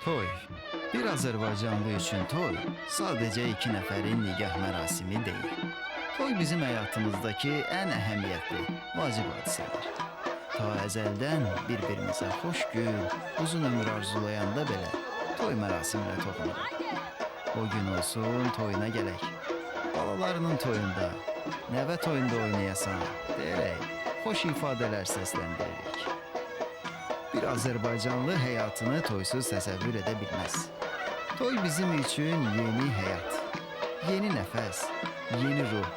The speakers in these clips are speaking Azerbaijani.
Toy. Bir Azərbaycanlı üçün toy sadəcə iki nəfərin nikah mərasimi deyil. Toy bizim həyatımızdakı ən əhəmiyyətli, vacib hadisədir. Ta əzəldən bir-birimizə xoş gün, uzun ömür arzulayanda belə toy mərasiminə toxunuruq. O gün olsun, toyuna gələk. Balalarının toyunda, nəvə toyunda oynayasan, deyərək xoş ifadələr səsləndiririk. Bir Azərbaycanlı həyatını toysuz təsəvvür edə bilməz. Toy bizim üçün yeni həyat, yeni nəfəs, yeni ruh,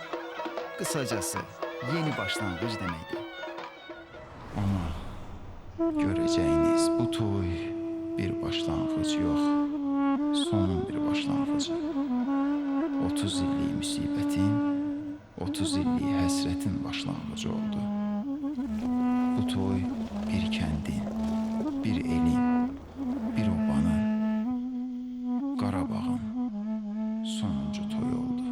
qısacası yeni başlanğıc deməkdir. Amma görəcəyiniz bu toy bir başlanğıc yox, sonun bir başlanğıcı. 30 illik müsibətin, 30 illik həsrətin başlanğıcı oldu. Bu toy bir kəndin, bir elin, bir obanın, Qarabağın sonuncu toyu oldu.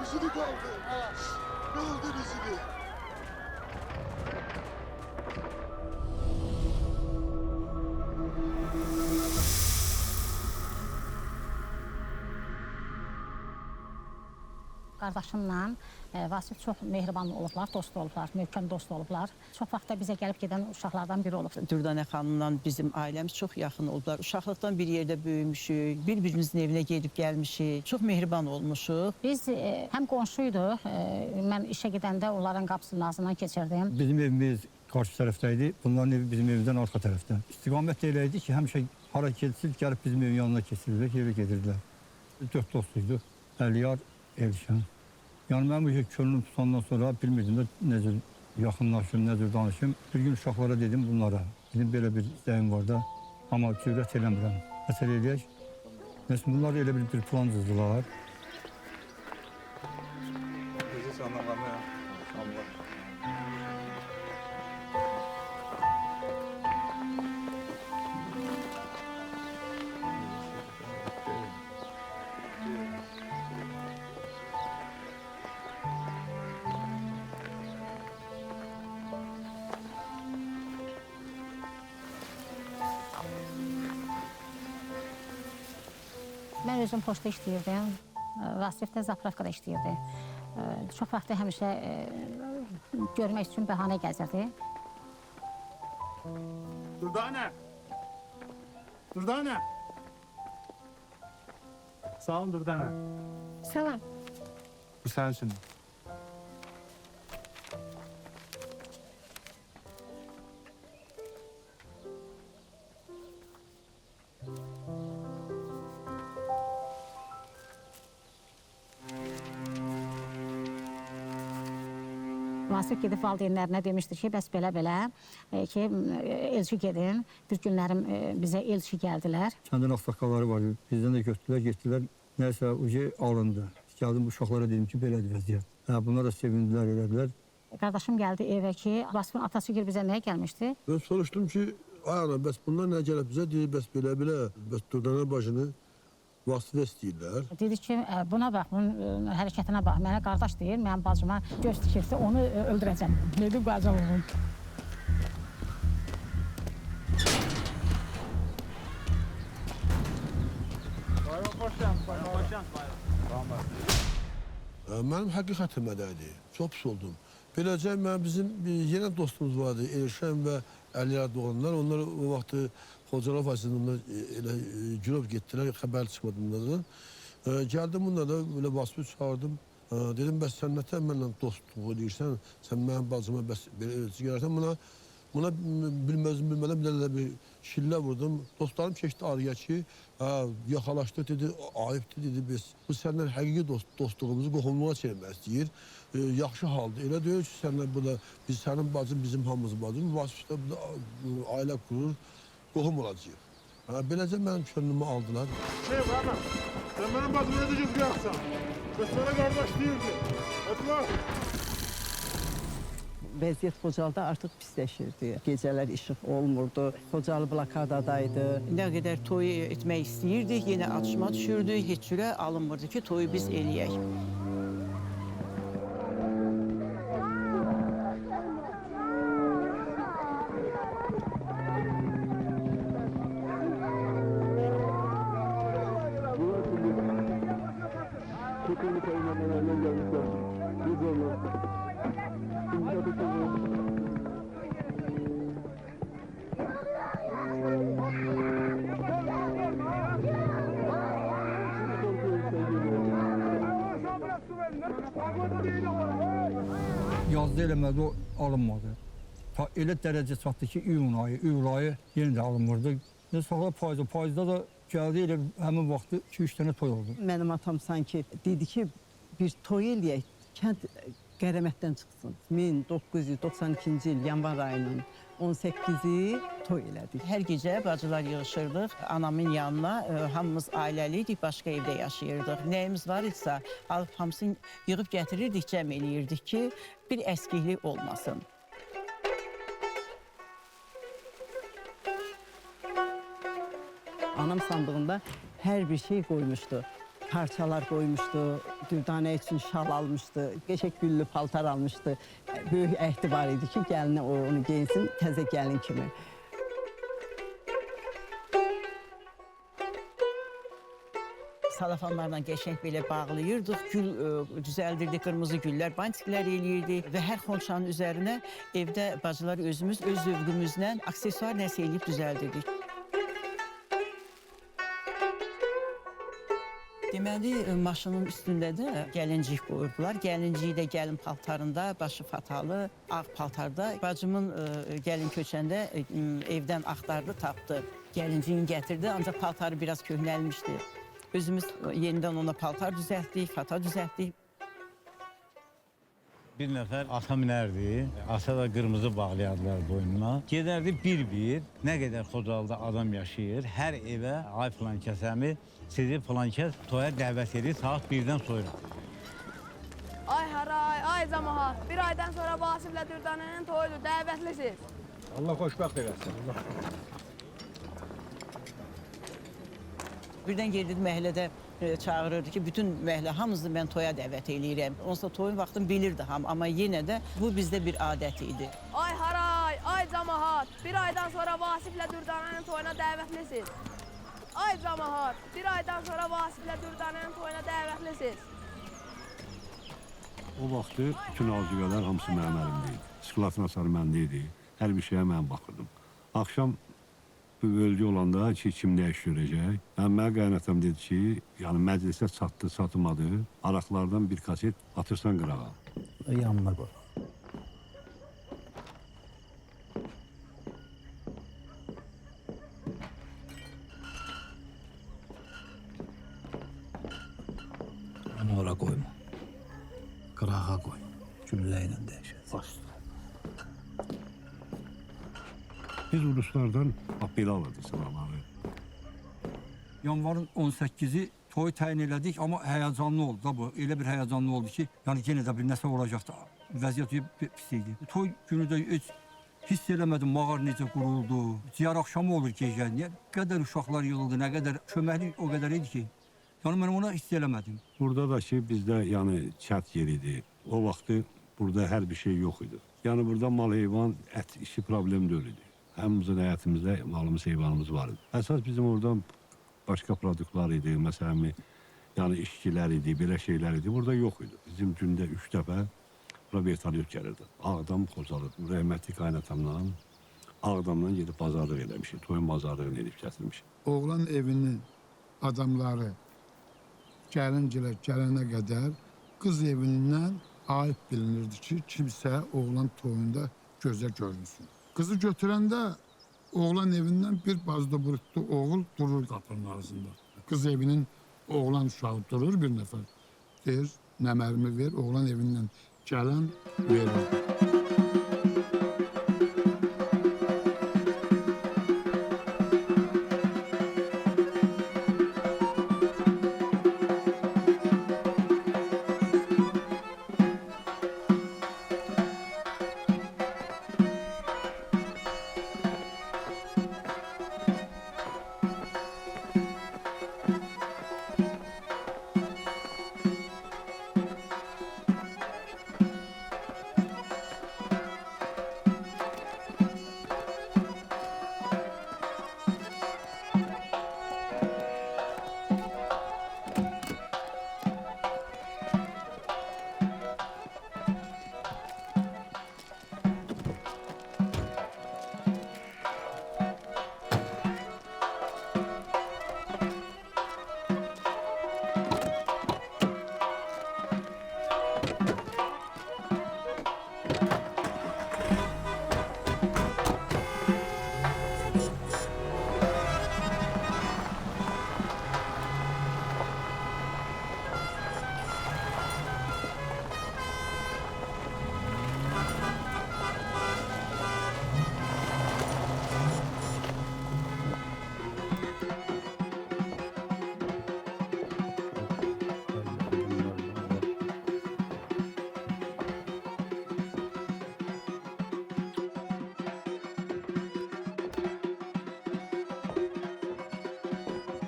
Yüzünü kaldı. Kaldı yüzünü. Qardaşımla Vasif çox mehriban olublar, dost olublar, möhkəm dost olublar. Çox vaxtda bizə gəlib gedən uşaqlardan biri olub. Dürdanə xanımla bizim ailəmiz çox yaxın oldular. Uşaqlıqdan bir yerdə böyümüşük, bir-birimizin evinə gedib gəlmişik, çox mehriban olmuşuq. Biz həm qonşuyduq, mən işə gedəndə onların qapısının ağzından keçirdim. Bizim evimiz qarşı tərəfdəydi, bunların evi bizim evimizdən arxa tərəfdə. İstiqamət elə idi ki, həmişə hara keçsək, gəlib bizim evin yanına keçirdilər, evə gedirdilər. 4 dostuyduq, Əliyar, Elşən. Yəni mənim bu könlüm tutandan sonra bilmirdim də necə yaxınlaşım, necə danışım. Bir gün uşaqlara dedim bunlara, bizim belə bir istəyim var da, amma cürət eləmirəm. Məsələ eləyək. Məsələn, bunlar elə bir plan cızdılar. Mən özüm poçta işləyirdim, Vasif də zapravkada işləyirdi. Çox vaxtı həmişə görmək üçün bəhanə gəzirdi. Dürdanə! Dürdanə! Sağ olun Dürdanə. Salam. Bu sənin üçün. Vasif gedib valideynlərinə demişdi ki, bəs belə-belə ki, elçi gedin. Bir günlərim bizə elçi gəldilər. Kəndin ağsaqqalları var, bizdən də götürdülər, getdilər. Nəysə, ucu alındı. Gəldim bu uşaqlara dedim ki, belədir vəziyyət. Bunlar da sevindilər, elədilər. Qardaşım gəldi evə ki, Vasifin atası gibi bizə nəyə gəlmişdi? Ben soruştum ki, ay ana, bəs bunlar nə gəlib bizə? Deyir, bəs belə, bəs Dürdanə bacını vasitə istəyirlər. Dedi ki, buna bax, bunun hərəkətinə bax, mənə qardaş deyir, mənim bacıma göz tikirsə onu öldürəcəm. Dedim, bacım olun. Bayram xoş gəldiniz, bayram xoş gəldiniz. Mənim həqiqətimədədir. Çox pis oldum. Beləcə, bizim yenə dostumuz vardı, Elşən və Əliyar doğanlar. Onlar o vaxtı Xocalov Aydın'dan elə girov getdilər, xəbər çıxmadı bunlardan. Gəldim bununla da belə Vasif'i çağırdım. Dedim, bəs sən nətən mənlə dostluq edirsən, sən mənim bacıma bəs belə elçi gələrsən. Buna bilmədən bir şillə vurdum. Dostlarım keçdi araya ki, yaxalaşdı dedi, ayıbdır dedi biz. Bu səndən həqiqi dostluğumuzu qohumluğa çevirmək istəyir. Yaxşı haldır. Elə deyil ki, səndən bu da biz sənin bacın, bizim hamımız bacım. Vasifdə bu da ailə qurur, qohum olacağıq. Beləcə mənim könlümü aldılar. Şeyh Ahmet, sen benim bacımı ne diyeceğiz kıyaksan? Biz sana kardeş değildi. Etmez. Vəziyyət Xocalda artıq pisləşirdi. Gecələr işıq olmurdu. Xocalı blokadadaydı. Nə qədər toy etmək istəyirdik, yenə atışma düşürdü. Heç cürə alınmırdı ki, toyu biz eləyək. Yazda eləmədi, o alınmadı. Ta elə dərəcə çatdı ki, iyun ayı yenə də alınmırdı. Sonra payızda da gəldi elə həmin vaxtı 2-3 dənə toy oldu. Mənim atam sanki dedi ki, bir toy eləyək, kənd qərəmətdən çıxsın. 1992-ci il yanvar ayının 18-i toy elədik. Hər gecə bacılar yığışırdıq anamın yanına. Hamımız ailəliydik, başqa evdə yaşayırdıq. Nəyimiz var idisə, alıb hamısını yığıb gətirirdik, cəm eləyirdik ki, bir əskiklik olmasın. Anam sandığında hər bir şey qoymuşdu. Parçalar qoymuşdu, Dürdanə üçün şal almışdı, qəşəng güllü paltar almışdı. Böyük əhdi var idi ki, gəlinə onu geyinsin, təzə gəlin kimi. Salafanlarla qəşəng belə bağlayırdıq, gül düzəldirdik, qırmızı güllər, bantiklər eləyirdik və hər xonçanın üzərinə evdə bacılar özümüz öz zövqümüzlə aksesuar nəsə eləyib düzəldirdik. Deməli, maşının üstündə də gəlincik qoyurdular. Gəlinciyi də gəlin paltarında, başı fatalı, ağ paltarda. Bacımın gəlin köçəndə evdən axtardı, tapdı. Gəlinciyini gətirdi, ancaq paltarı biraz köhnəlmişdi. Özümüz yenidən ona paltar düzəltdik, fata düzəltdik. Bir nəfər ata minərdi, ata da qırmızı bağlayardılar boynuna. Gedərdi bir-bir, nə qədər Xocalıda adam yaşayır, hər evə ay filan kəsəmi sizi filan kəs toya dəvət edir saat 1-dən sonra. Ay haray, ay camaat, bir aydan sonra Vasiflə Dürdanənin toyudur, dəvətlisiniz. Allah xoşbəxt eləsin. Birdən geldi məhəllədə çağırırdı ki, bütün məhəllə hamımızı mən toya dəvət eləyirəm. Onsuz da toyun vaxtını bilirdi hamı, amma yenə də bu bizdə bir adət idi. Ay haray, ay camaat, bir aydan sonra Vasiflə Dürdanənin toyuna dəvətlisiniz. Ay camaat, bir aydan sonra Vasiflə Dürdanənin toyuna dəvətlisiniz. O vaxtı bütün arzuqalar hamısı mənim əlimdə idi. Sıkılatın asarı məndə idi. Hər bir şeyə mən baxırdım. Axşam öldü olanda ki, kim nə iş görəcək? Mənə qaynatım dedi ki, yəni məclisə çatdı, çatmadı. Araqlardan bir kaset atırsan qırağa. Yanına qoy. Onu ora qoyma. Qırağa qoy. Güllə ilə dəyişəcək. Biz Ruslardan belə alırdı sıraları. Yanvarın 18-i toy təyin elədik, amma həyəcanlı oldu da bu. Elə bir həyəcanlı oldu ki, yəni yenə də bir nəsə olacaqdı. Vəziyyət pis idi. Toy günü də heç hiss eləmədim, mağar necə quruldu. Ciyar axşamı olur gecə. Nə qədər uşaqlar yığıldı, nə qədər köməklik o qədər idi ki. Yəni mən ona hiss eləmədim. Burada da ki, bizdə yəni çət yer idi. O vaxtı burada hər bir şey yox idi. Yəni burada mal heyvan, ət işi problem deyil idi. Həmimizin həyatımızda malımız, heyvanımız var idi. Əsas bizim oradan başqa produktlar idi, məsələn, yəni işçilər idi, belə şeylər idi. Burada yox idi. Bizim gündə 3 dəfə bura vertolyot gəlirdi. Ağdam, Xocalı, rəhmətli qaynatamdan Ağdamdan gedib bazarlıq eləmişik, toyun bazarlığını edib gətirmişik. Oğlan evinin adamları gəlincilər gələnə qədər qız evindən ayıb bilinirdi ki, kimsə oğlan toyunda gözə görünsün. Qızı götürəndə Oğlan evinden bir bazda burutlu oğul durur kapının ağzında. Kız evinin oğlan uşağı durur bir nefer. Der, nəmərimi ver, oğlan evinden gelen verir.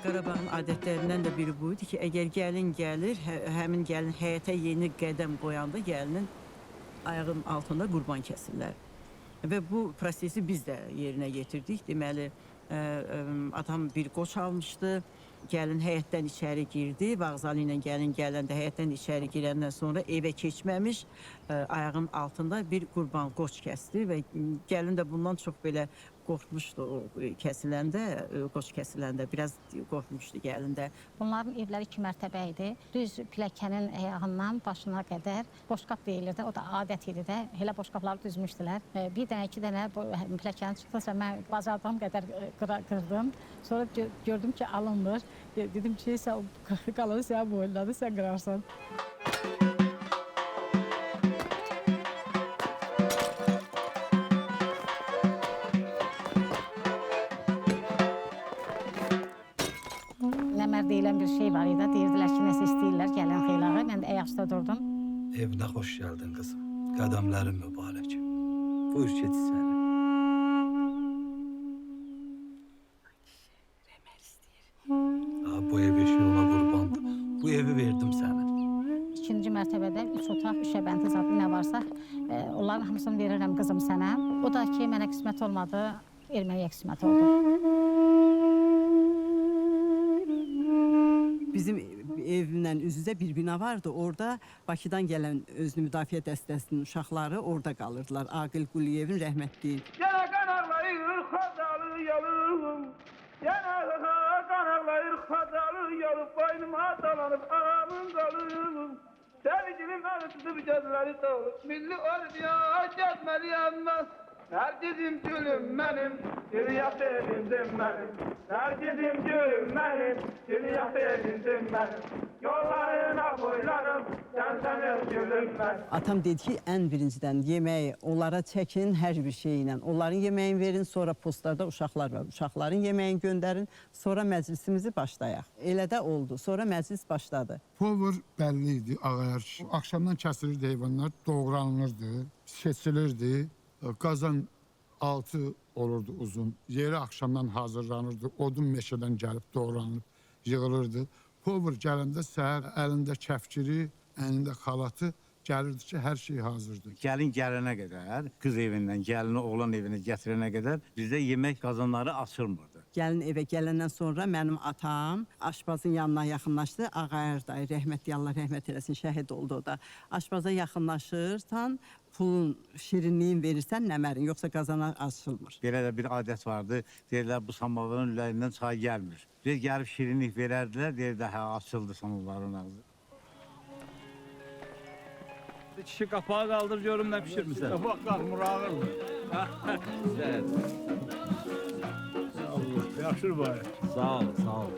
Qarabağın adətlərindən də biri bu idi ki, əgər gəlin gəlir, həmin gəlin həyətə yeni qədəm qoyanda gəlinin ayağının altında qurban kəsirlər. Və bu prosesi biz də yerinə yetirdik. Deməli, atam bir qoç almışdı. Gəlin həyətdən içəri girdi. Vağzalı ilə gəlin gələndə həyətdən içəri girəndən sonra evə keçməmiş ayağının altında bir qurban qoç kəsdi və gəlin də bundan çox belə qorxmuşdu o kəsiləndə, qoç kəsiləndə biraz qorxmuşdu gəlində. Bunların evləri 2 mərtəbə idi. Düz pilləkənin ayağından başına qədər boşqab deyilirdi. O da adət idi də. Elə boşqabları düzmüşdülər. Bir dənə, 2 dənə pilləkəni çıxdısa mən bacardığım qədər qırdım. Sonra gördüm ki, alınmır. Dedim ki, sən qalır, sən boyunladı, sən qırarsan. Nəmər deyilən bir şey var idi. Deyirdilər ki, nəsə istəyirlər, gəlin xeylağı. Mən də ayaqüstə durdum. Evinə xoş gəldin qızım. Qədəmlərin mübarək. Buyur get içəri. Rəmər istəyir. Bu ev eşi ona qurbandır. Bu evi verdim sənə. 2-ci mərtəbədə 3 otaq, 3 əbənti zadı nə varsa, onların hamısını verirəm qızım sənə. O da ki, mənə qismət olmadı, erməyə qismət oldu. Bizim evlə üz-üzə bir bina vardı. Orada Bakıdan gələn özünü müdafiə dəstəsinin uşaqları orada qalırdılar. Aqil Quliyevin rəhmətliyi. Yana qanaqlayır xazalı yalım. Yana qanaqlayır xazalı yalım. Boynuma dolanıb ağamın qalım. Sevgilim əli tutub gözləri dolup. Milli orduya gezməliyəm mən. Herkesim gülüm benim, dünya sevindim benim. Herkesim gülüm benim, dünya sevindim benim. Yollarına boylarım, sen gülüm ben. Atam dedi ki, ən birincidən yeməyi onlara çəkin hər bir şeylə. Onların yeməyini verin, sonra postlarda uşaqlar var. Uşaqların yeməyini göndərin, sonra məclisimizi başlayaq. Elə də oldu. Sonra məclis başladı. Povur bəlli idi, ağayar. Akşamdan kəsilirdi heyvanlar, doğranılırdı, seçilirdi. Qazan altı olurdu uzun. Yeri akşamdan hazırlanırdı. Odun meşədən gəlib doğranılıb, yığılırdı. Povur gələndə səhər əlində kəfkiri, əlində xalatı gəlirdi ki, hər şey hazırdır. Gəlin gələnə qədər, qız evindən gəlini oğlan evinə gətirənə qədər bizdə yemək qazanları açılmırdı. Gəlin evə gələndən sonra mənim atam aşpazın yanına yaxınlaşdı. Ağayar dayı, rəhmətli Allah rəhmət eləsin, şəhid oldu o da. Aşpaza yaxınlaşırsan, pulun, şirinliyin verirsən nəmərin, yoxsa qazana açılmır. Belə də bir adət vardı. Deyirlər, bu samovarın ürəyindən çay gəlmir. Biz gəlib şirinlik verərdilər, deyirlər, hə, açıldı samovarın ağzı. Kişi kapağı kaldır, görüm ne pişirmişsin. Bak qalmır ağır. Güzel. Yaxşıdır bari. Sağ ol, sağ ol.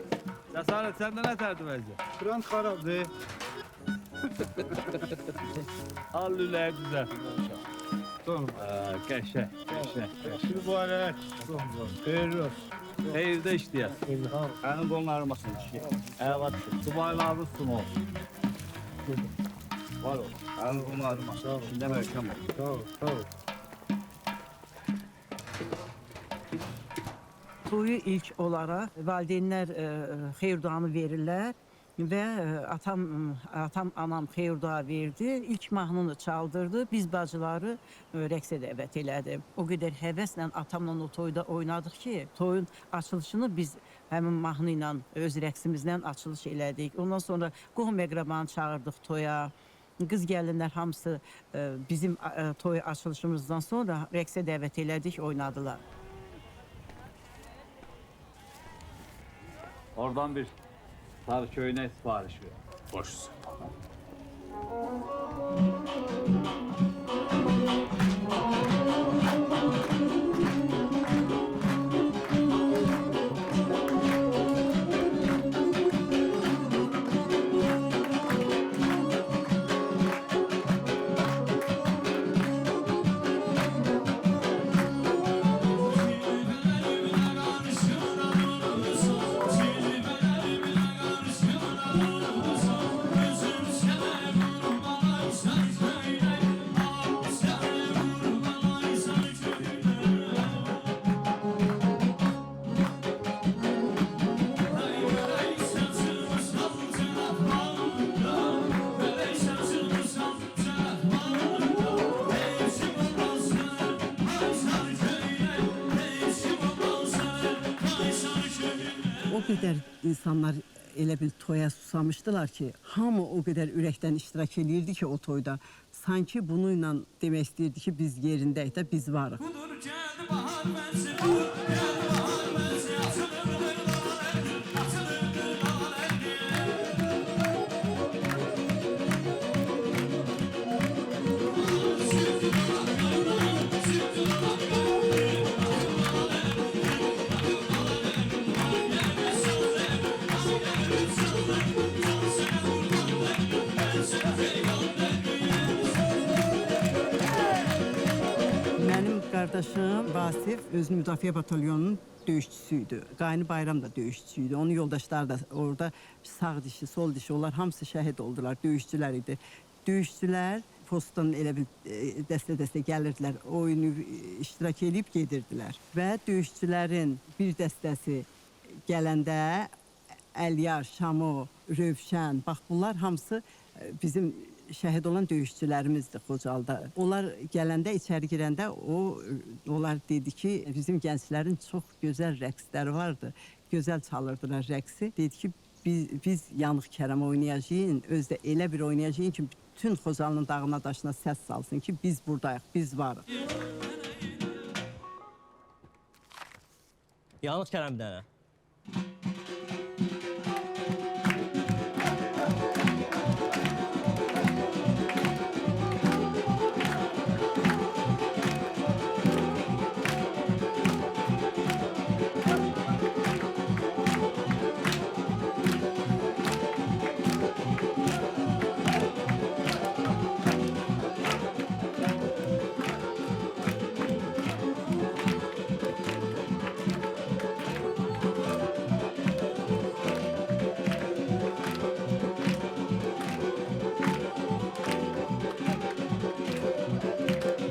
Cəsarət, səndə nə tərdim əzə? Kran xarabdır. Al lüləyə düzə. Qəşək, qəşək. Yaxşıdır bari. Xeyirli olsun. Xeyirdə işləyər. Mənim qonlarım olsun ki. Əvat, subaylarınız sun olsun. Var ol. Mənim qonlarım olsun. Şimdi möhkəm ol. Sağ ol, sağ ol. Toyu ilk olaraq valideynlər xeyir-duanı verirlər və atam, anam xeyir-dua verdi. İlk mahnını çaldırdı. Biz bacıları rəqsə dəvət elədi. O qədər həvəslə atamla o toyda oynadıq ki, toyun açılışını biz həmin mahnı ilə öz rəqsimizlə açılış elədik. Ondan sonra qohum-əqrabanı çağırdıq toya. Qız gəlinlər hamısı bizim toy açılışımızdan sonra rəqsə dəvət elədik, oynadılar. Oradan bir sarı köyüne sipariş ver. Boş. O qədər insanlar elə bil toya susamışdılar ki, hamı o qədər ürəkdən iştirak eləyirdi ki o toyda. Sanki bununla demək istəyirdi ki, biz yerindəyik də, biz varıq. Qardaşım Vasif özünü müdafiə batalyonunun döyüşçüsüydü. Qayni Bayram da döyüşçüydü. Onun yoldaşları da orada sağ dişi, sol dişi, onlar hamısı şəhid oldular, döyüşçülər idi. Döyüşçülər postdan elə bir dəstə-dəstə gəlirdilər, oyunu iştirak edib gedirdilər. Və döyüşçülərin bir dəstəsi gələndə Əliyar, Şamo, Rövşən, bax bunlar hamısı bizim şəhid olan döyüşçülərimizdir Xocalda. Onlar gələndə, içəri girəndə onlar dedi ki, bizim gənclərin çox gözəl rəqsləri vardı. Gözəl çalırdılar rəqsi. Dedi ki, biz Yanıq Kərəm oynayacağıq, özdə elə bir oynayacağıq ki, bütün Xocalının dağına daşına səs salsın ki, biz buradayıq, biz varıq. Yanıq Kərəm bir dənə.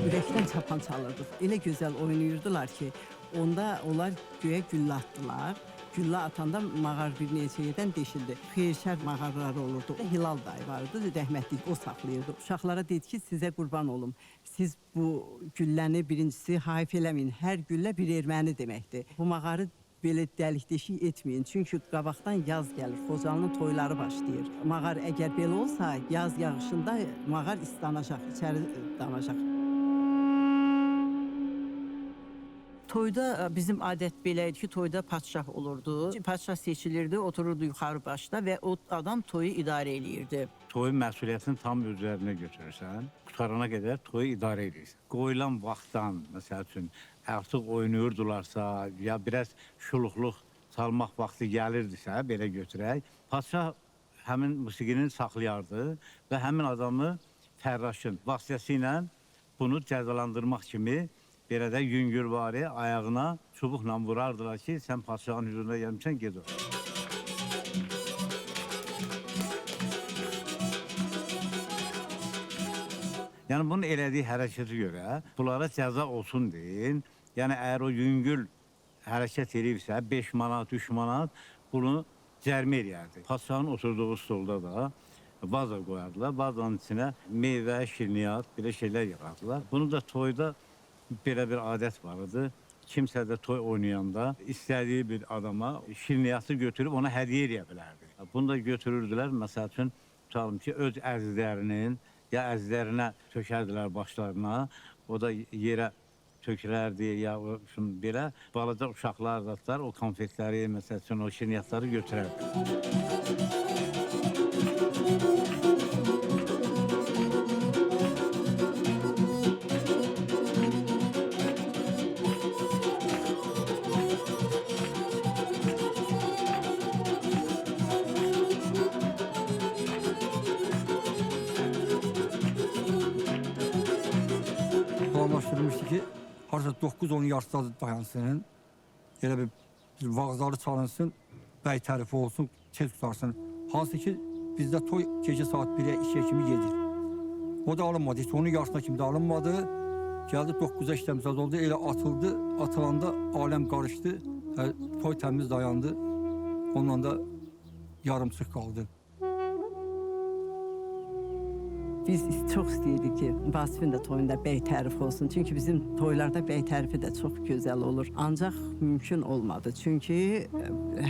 Ürəkdən çapan çalırdıq. Elə gözəl oynayırdılar ki, onda onlar göyə güllə atdılar. Güllə atanda mağar bir neçə yerdən deşildi. Xeyirşər mağarları olurdu. Hilal dayı vardı, rəhmətlik o saxlayırdı. Uşaqlara dedi ki, sizə qurban olum. Siz bu gülləni birincisi haif eləməyin. Hər güllə bir erməni deməkdir. Bu mağarı belə dəlik-deşik etməyin. Çünki qabaqdan yaz gəlir, Xocalının toyları başlayır. Mağar əgər belə olsa, yaz yağışında mağar islanacaq, içəri danacaq. Toyda bizim adət belə idi ki, toyda padşah olurdu. Padşah seçilirdi, otururdu yuxarı başda və o adam toyu idarə eləyirdi. Toyun məsuliyyətini tam üzərinə götürürsən, qutarana qədər toyu idarə edirsən. Qoyulan vaxtdan, məsəl üçün, artıq oynayırdılarsa, ya biraz şuluqluq salmaq vaxtı gəlirdisə, belə götürək, padşah həmin musiqini saxlayardı və həmin adamı fərraşın vasitəsilə bunu cəzalandırmaq kimi belə də yüngülvari ayağına çubuqla vurardılar ki, sən padşahın hüzuruna gəlmişsən, ged o. Yəni bunun elədiyi hərəkəti görə bunlara cəza olsun deyin. Yəni əgər o yüngül hərəkət edirsə 5 manat, 3 manat bunu cərimə eləyərdi. Padşahın oturduğu stolda da vaza qoyardılar. Vazanın içinə meyvə, şirniyyat, belə şeylər yığardılar. Bunu da toyda belə bir adət var idi. Kimsə də toy oynayanda istədiyi bir adama şirniyyatı götürüb ona hədiyyə eləyə bilərdi. Bunu da götürürdülər. Məsəl üçün tutalım ki, öz əzizlərinin ya əzizlərinə tökərdilər başlarına, o da yerə tökülərdi, ya belə balaca uşaqlar da o konfetləri, məsəl üçün o şirniyyatları götürərdi. Planlaşdırılmışdı ki, harca 9-10 yaşda dayansın, elə bir vağzalı çalınsın, bəy tərifi olsun, tez tutarsın. Hansı ki, bizdə toy gecə saat 1-ə, 2-ə kimi gedir. O da alınmadı, heç onun yaşına kimi də alınmadı. Gəldi 9-a işləmsəz oldu, elə atıldı, atılanda aləm qarışdı, toy təmiz dayandı, onunla da yarımçıq qaldı. Biz çox istəyirdik ki, Vasifin də toyunda bəy tərifi olsun. Çünki bizim toylarda bəy tərifi də çox gözəl olur. Ancaq mümkün olmadı. Çünki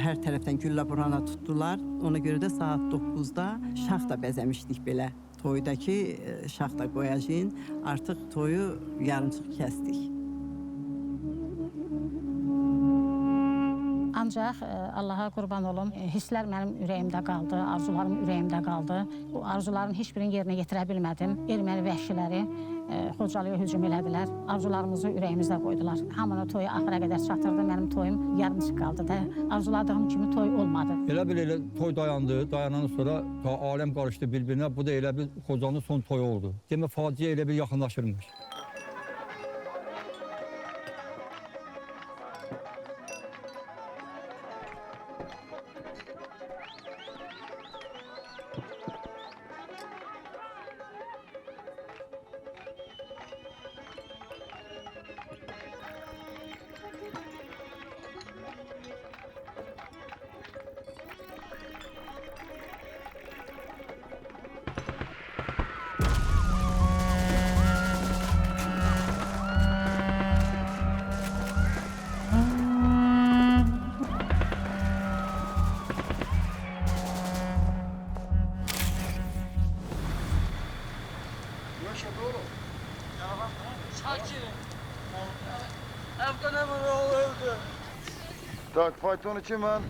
hər tərəfdən güllə burana tutdular. Ona görə də saat 9-da şax da bəzəmişdik belə. Toydakı şax da qoyacağın. Artıq toyu yarımçıq kəsdik. Ancaq Allaha qurban olum, hisslər mənim ürəyimdə qaldı, arzularım ürəyimdə qaldı. Bu arzuların heç birini yerinə yetirə bilmədim. Erməni vəhşiləri Xocalıya hücum elədilər, arzularımızı ürəyimizdə qoydular. Hamını toyu axıra qədər çatırdı, mənim toyum yarımçıq qaldı da. Arzuladığım kimi toy olmadı. Elə bil elə toy dayandı, dayanandan sonra aləm qarışdı bir-birinə, bu da elə bir Xocanın son toyu oldu. Demə faciə elə bir yaxınlaşırmış. Tak, faytonu kim var?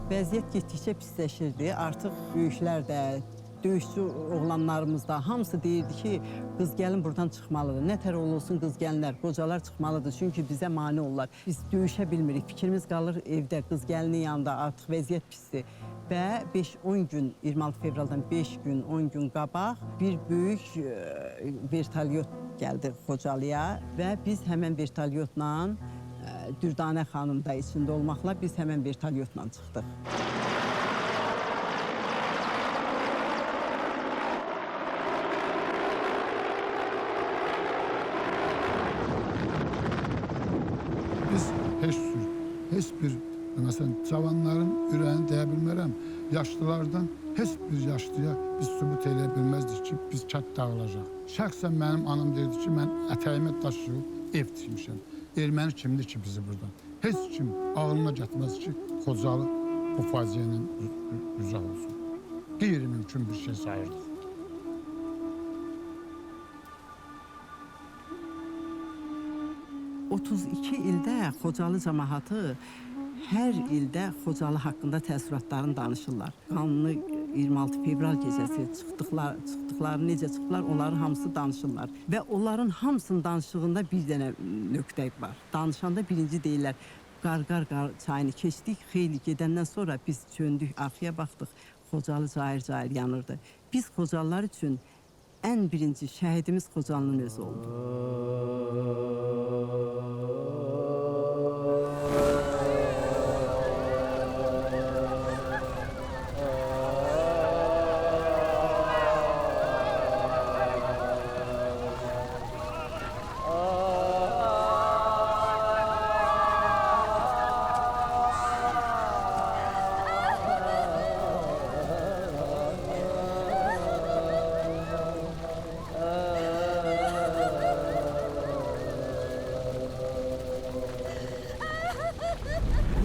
Vəziyyət getdikcə pisləşirdi. Artıq böyüklər də, döyüşçü oğlanlarımız da hamısı deyirdi ki, qız gəlin buradan çıxmalıdır. Nə tər olsun qız gəlinlər, qocalar çıxmalıdır. Çünki bizə mane olurlar. Biz döyüşə bilmirik. Fikrimiz qalır evdə, qız gəlinin yanında. Artıq vəziyyət pisdir. Və 5-10 gün, 26 fevraldan 5 gün, 10 gün qabaq bir böyük vertolyot gəldi Xocalıya və biz həmən vertolyotla Dürdanə xanım da içində olmaqla biz həmən vertolyotla çıxdıq. Biz heç bir məsələn cavanların ürəyini deyə bilmərəm. Yaşlılardan heç bir yaşlıya biz sübut eləyə bilməzdik ki, biz kət dağılacaq. Şəxsən mənim anam deyirdi ki, mən ətəyimə daşıyıb ev tikmişəm. Erməni kimdir ki bizi buradan? Heç kim ağlına gətirməz ki, Xocalı bu faciə ilə üzah olsun. Qeyri-mümkün bir şey sayırdı. ...32 ildə Xocalı cəmaatı Hər ildə Xocalı haqqında təəssüratlarını danışırlar. Qanlı 26 fevral gecəsi çıxdıqları necə çıxdılar, onların hamısı danışırlar. Və onların hamısının danışığında bir dənə nöqtə var. Danışanda birinci deyirlər, Qarqar çayını keçdik, xeyli gedəndən sonra biz çöndük, arxaya baxdıq, Xocalı cayır-cayır yanırdı. Biz Xocalılar üçün ən birinci şəhidimiz Xocalının özü oldu.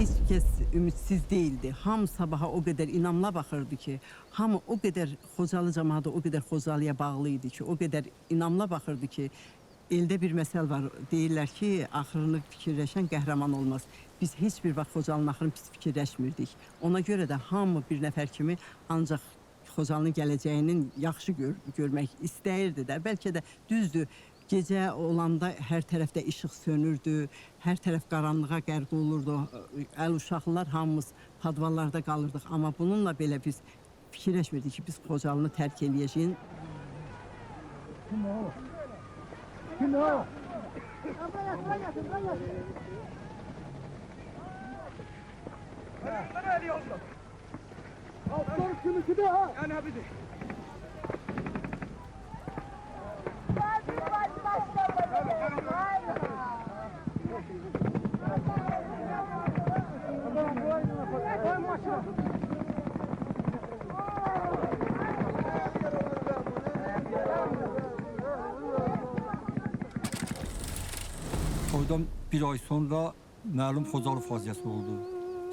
Heç kəs ümidsiz değildi. Hamı sabaha o qədər inamla baxırdı ki, hamı o qədər Xocalı cəmaatı o qədər Xocalıya bağlı idi ki, o qədər inamla baxırdı ki, elde bir məsəl var. Deyirlər ki, axırını fikirləşən qəhrəman olmaz. Biz heç bir vaxt Xocalının axırını pis fikirləşmirdik. Ona görə də hamı bir nəfər kimi ancaq Xocalının gələcəyinin yaxşı görmək istəyirdi də. Bəlkə də düzdür. Gecə olanda hər tərəfdə işıq sönürdü, hər tərəf qaranlığa qərq olurdu. Əl uşaqlar hamımız padvallarda qalırdıq. Amma bununla belə biz fikirləşmirdik ki, biz Xocalını tərk eləyəcəyik. Kim o? Kim o? Oradan bir ay sonra məlum Xocalı faciəsi oldu.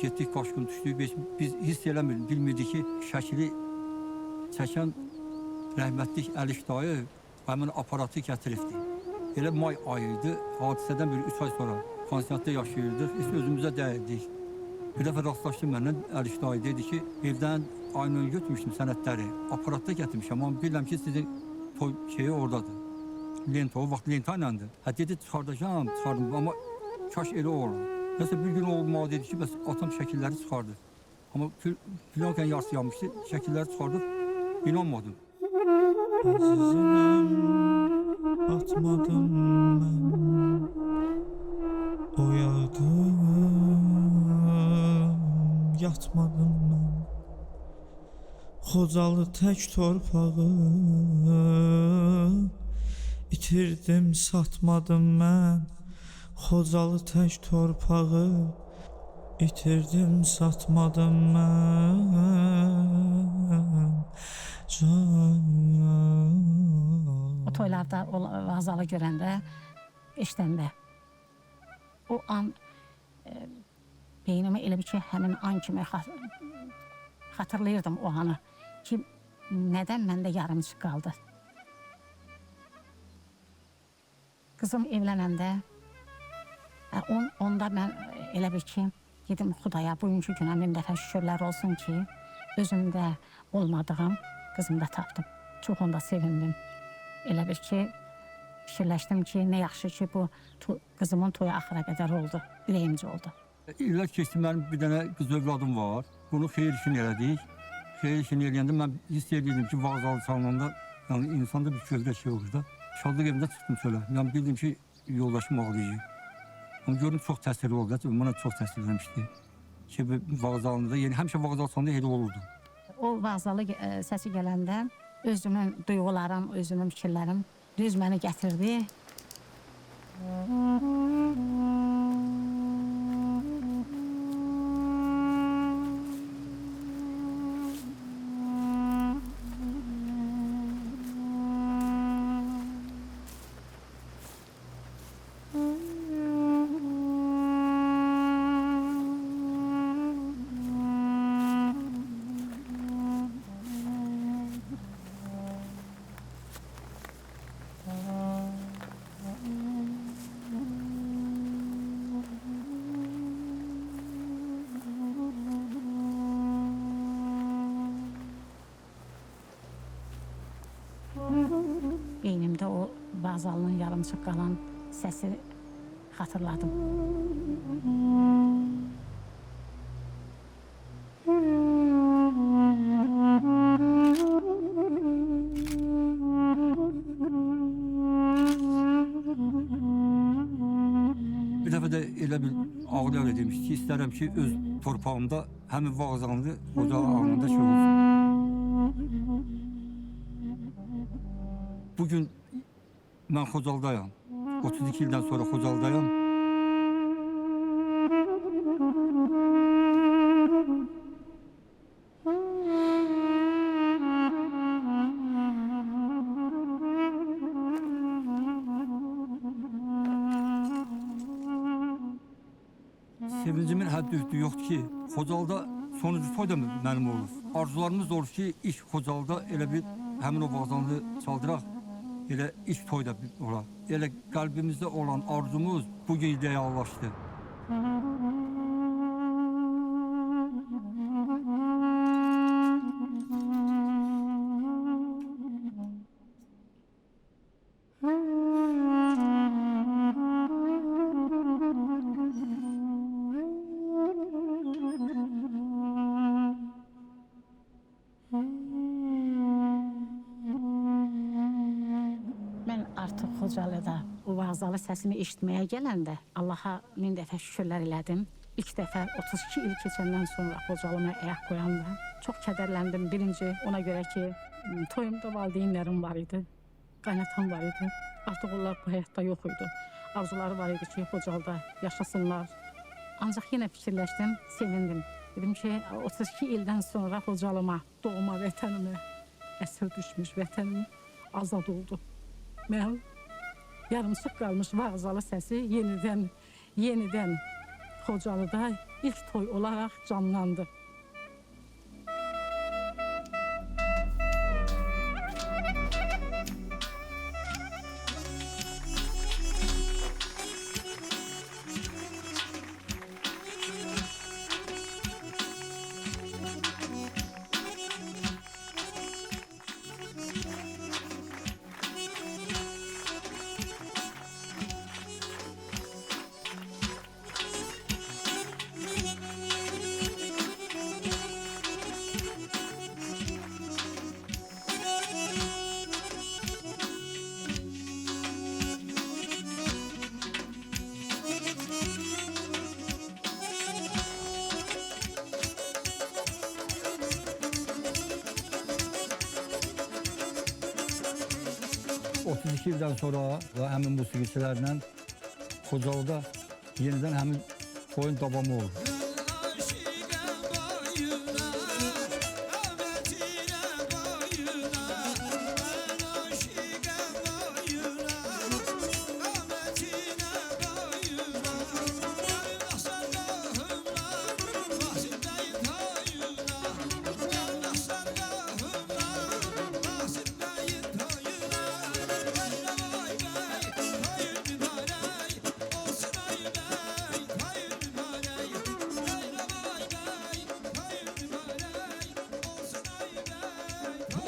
Getdik, qaşqın düşdük. Biz hiss eləmirdik, bilmirdik ki, şəkili çəkən rəhmətlik Əliş dayı həmin aparatı gətiribdi. Elə may ayıydı, hadisədən bir 3 ay sonra pansionatda yaşayırdıq, biz özümüzə dəyirdik. Bir dəfə rastlaşdım mənlə, Əliş dayı dedi ki, evdən aynen götürmüşdüm sənədləri, aparatda gətirmişəm, amma bilirəm ki, sizin toy şeyi oradadır. Lenta, o vaxt lenta iləndir. Dedi, çıxardacağım, çıxardım, amma kaş elə olur. Nəsə bir gün olmalı dedi ki, bəs atam şəkilləri çıxardı. Amma filanken yarısı yanmışdı, şəkilləri çıxardıb, inanmadım. Əzizim, atmadım mən, oyadım, yatmadım mən. Xocalı tək torpağı itirdim, satmadım mən. Xocalı tək torpağı itirdim, satmadım mən. O toylarda o Vazalı görəndə, eşidəndə o an beynimə elə bir ki, həmin an kimi xatırlayırdım o anı ki, nədən məndə yarımçıq qaldı. Qızım evlənəndə onda mən elə bir ki, dedim Xudaya bugünkü günə min dəfə şükürlər olsun ki, özümdə olmadığım qızımda tapdım. Çox onda sevindim. Elə bir ki, fikirləşdim ki, nə yaxşı ki, bu qızımın toyu axıra qədər oldu, ürəyimcə oldu. İllər keçdi, mənim bir dənə qız övladım var. Bunu xeyir işini elədik. Xeyir işini eləyəndə mən hiss edirdim ki, Vazalı çalınanda yəni insanda bir kölgə şey olur da. Şadlıq evində çıxdım çölə. Yəni bildim ki, yoldaşım ağlayacaq. Amma gördüm çox təsirli oldu. Bana çox təsir eləmişdi. Ki, Vazalında, yəni həmişə Vazalı çalında elə olurdu. O Vazalı səsi gələndə özümün duyğularım, özümün fikirlərim düz məni gətirdi. bir də o vağzalının yarımçıq qalan səsi xatırladım. Bir dəfə də elə bir ağlayarak demiş ki, istərəm ki, öz torpağımda həmin vağzalını Xocalı ağlında şey olsun. Bugün mən Xocalıdayam. 32 ildən sonra Xocalıdayam. Sevincimin həddi yoxdur ki, Xocalıda sonuncu toy da mənim olur. Arzularımız da olur ki, ilk Xocalıda elə bir həmin o vağzalını çaldıraq, elə ilk toy da olar. Elə qəlbimizdə olan arzumuz bugün reallaşdı. Mən artıq Xocalıda o vağzalı səsini eşitməyə gələndə Allaha min dəfə şükürlər elədim. İlk dəfə 32 il keçəndən sonra Xocalıma ayaq qoyanda çox kədərləndim. Birinci ona görə ki, toyumda valideynlərim var idi, qaynatam var idi. Artıq onlar bu həyatda yox idi. Arzuları var idi ki, Xocalıda yaşasınlar. Ancaq yenə fikirləşdim, sevindim. Dedim ki, 32 ildən sonra Xocalıma, doğma vətənimə əsir düşmüş vətənim azad oldu. Mən yarımçıq qalmış vağzalı səsi yenidən Xocalıda ilk toy olaraq canlandı. O 32 ildən sonra və həmin musiqiçilərlə Xocalıda yenidən həmin toyun davamı oldu.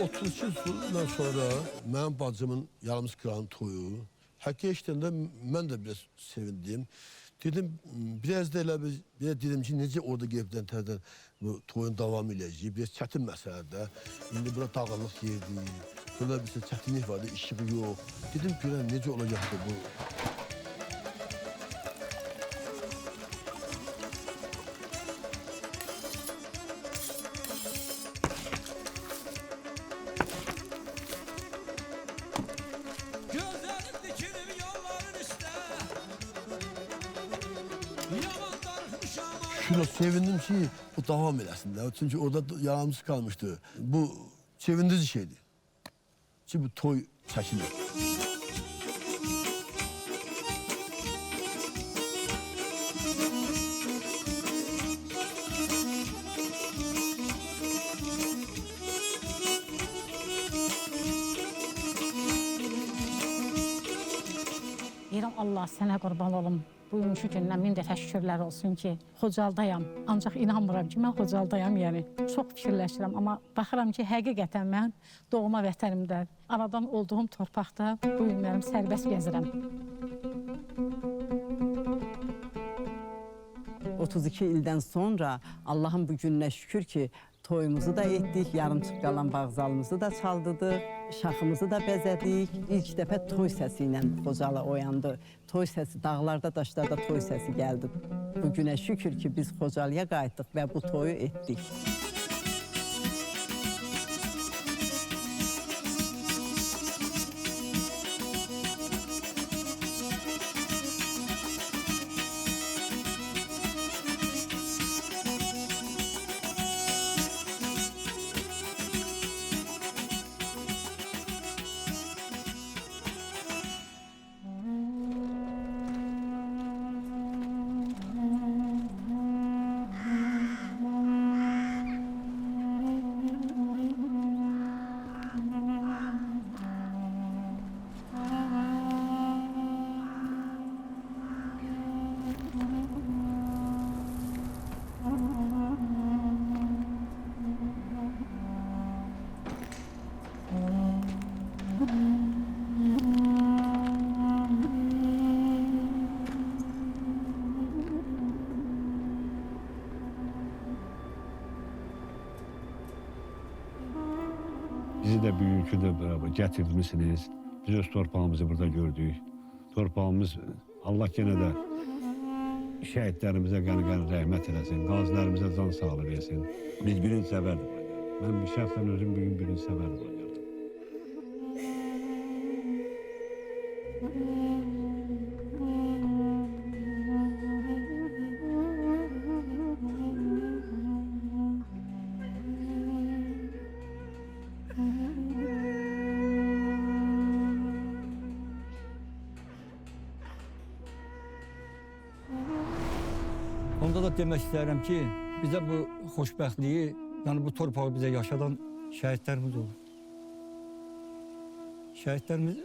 Bu 32 yıldan sonra mənim bacımın yarımız kıran toyu, həqiqətən də mən də biraz sevindim. Dedim, biraz da elə bir dedim ki, necə orada gəlibdən tərdən bu toyun davam edəcək, biraz çətin məsələdə. İndi bura dağınlıq yerdir, burada bir çətinlik vardı, işığı yox. Dedim, görəm necə olacaqdı bu. Şuna sevindim ki bu devam eləsin də. Çünki orada yarımsız kalmıştı. Bu sevindirici şeydi. Ki bu toy çəkilir. Deyirəm, Allah sənə qurban olum. Bugünkü gündən min dəfə şükürlər olsun ki, Xocaldayam. Ancaq inanmıram ki, mən Xocaldayam, yəni. Çox fikirləşirəm, amma baxıram ki, həqiqətən mən doğma vətənimdə, anadan olduğum torpaqda bu gün mənim sərbəst gəzirəm. 32 ildən sonra Allahın bu gününə şükür ki, toyumuzu da etdik, yarımçıq qalan bağzalımızı da çaldırdıq, şaxımızı da bəzədik. İlk dəfə toy səsi ilə Xocalı oyandı. Toy səsi, dağlarda, daşlarda toy səsi gəldi. Bu günə şükür ki, biz Xocalıya qayıtdıq və bu toyu etdik. Bizi də bugünkü də gətirmişsiniz. Biz öz torpağımızı burada gördük. Torpağımız Allah yenə də şəhidlərimizə qəni-qəni rəhmət eləsin, qazilərimizə can sağlığı versin. Biz birinci səfərdir bura gəldik. Mən şəxsən özüm bugün birinci səfərdir bura gəldim. Onda da demək istəyirəm ki, bizə bu xoşbəxtliyi, yəni bu torpağı bizə yaşadan şəhidlərimiz olur. Şəhidlərimiz,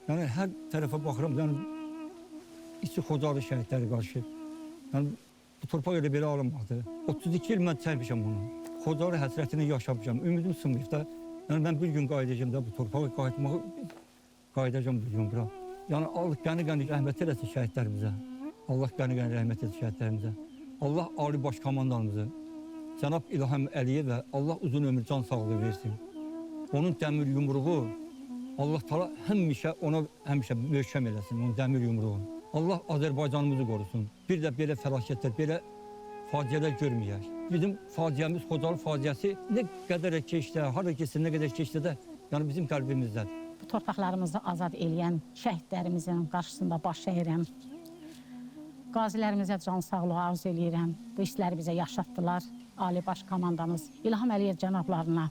yəni hər tərəfə baxıram, yəni içi Xocalı şəhidləri qarşı. Yəni bu torpaq elə belə alınmadı. 32 il mən çəkmişəm bunu. Xocalı həsrətini yaşamışam, ümidim sınmayıb da. Yəni mən bir gün qayıdacağım da bu torpağı qayıdacağım bir gün bura. Yəni Allah qəni-qəni rəhmət eləsin şəhidlərimizə. Allah qəni-qəni rəhmət etsin şəhidlərimizə. Allah Ali Baş Komandanımızı, Cənab İlham Əliyevə Allah uzun ömür, can sağlığı versin. Onun dəmir yumruğu, Allah Taala həmişə ona möhkəm eləsin, onun dəmir yumruğunu. Allah Azərbaycanımızı qorusun. Bir də belə fəlakətlər, belə faciələr görməyək. Bizim faciəmiz, Xocalı faciəsi nə qədər keçdi, hara keçsə, nə qədər keçdi də, yəni bizim qəlbimizdədir. Bu torpaqlarımızı azad eləyən şəhidlərimizin qarşısında baş əyirəm. Qazilərimizə can sağlığı arzu eləyirəm. Bu işləri bizə yaşatdılar. Ali Baş Komandamız İlham Əliyev cənablarına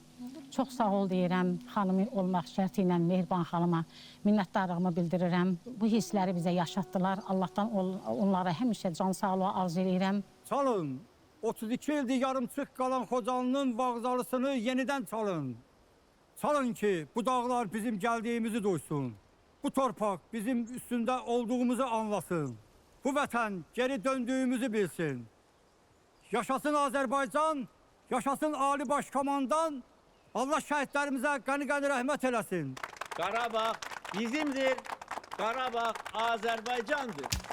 çox sağ ol deyirəm. Xanımı olmaq şərti ilə Mehriban xanıma minnətdarlığımı bildirirəm. Bu hissləri bizə yaşatdılar. Allahdan onlara həmişə can sağlığı arzu eləyirəm. Çalın, 32 ildir yarımçıq qalan Xocalının vağzalısını yenidən çalın. Çalın ki, bu dağlar bizim gəldiyimizi duysun. Bu torpaq bizim üstündə olduğumuzu anlasın. Bu vətən geri döndüyümüzü bilsin. Yaşasın Azərbaycan, yaşasın Ali Baş Komandan. Allah şəhidlərimizə qəni-qəni rəhmət eləsin. Qarabağ bizimdir. Qarabağ Azərbaycandır.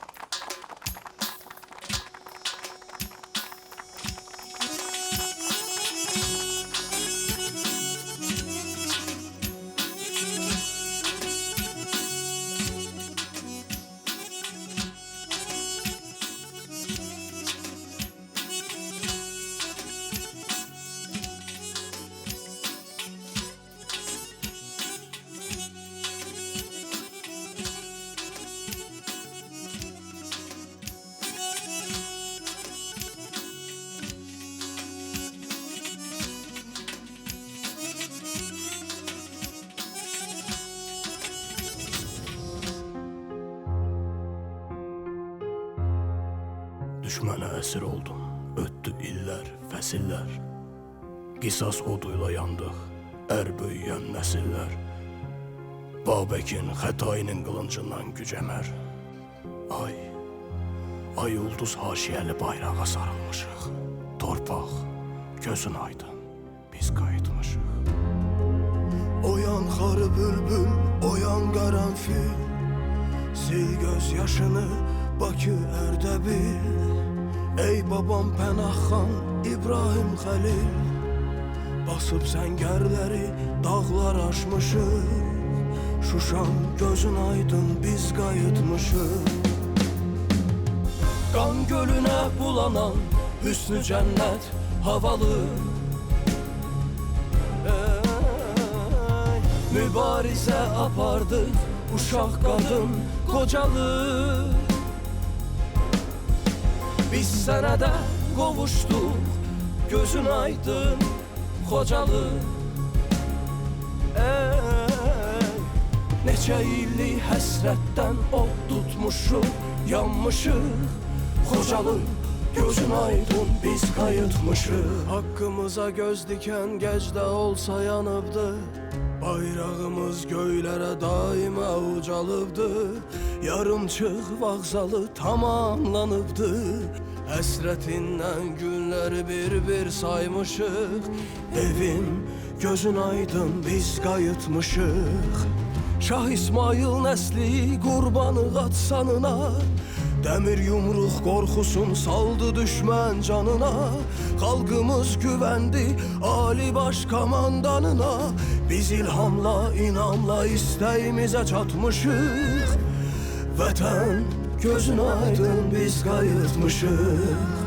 Düşmənə əsir oldum, ötdü illər, fəsillər. Qisas oduyla yandıq, böyüyən nəsillər. Babəkin xətainin qılıncından gücəmər. Ay, Ay ulduz haşiyeli bayrağa sarılmışıq. Torpaq, gözün aydın, biz qayıtmışıq. Oyan xarı bülbül, oyan qaranfil, sil göz yaşını Bakı Ərdəbil. Ey babam Pənahxan, İbrahim Xəlil, basıb səngərləri dağlar aşmışıq. Şuşam gözün aydın, biz qayıtmışıq. Qan gölünə bulanan hüsnü cənnət havalı. Mübarizə apardıq, uşaq qadın qocalı. Biz sənə də qovuşduq, gözün aydın Xocalı. Neçə illik həsrətdən od tutmuşuq, yanmışıq Xocalı, gözün aydın, biz qayıtmışıq. Haqqımıza göz dikən gecdə olsa yanıbdı, bayrağımız göylərə daima ucalıbdı. Yarımçıq vağzalı tamamlanıbdı, həsrətindən günləri bir-bir saymışıq. Evim, gözün aydın, biz qayıtmışıq. Şah İsmail nəsli qurbanı qaçsanına, dəmir yumruq qorxusun saldı düşmən canına. Xalqımız güvəndi Ali Baş Komandanına. Biz ilhamla, inamla istəyimizə çatmışıq. Vətən, gözün aydın, biz qayıtmışıq.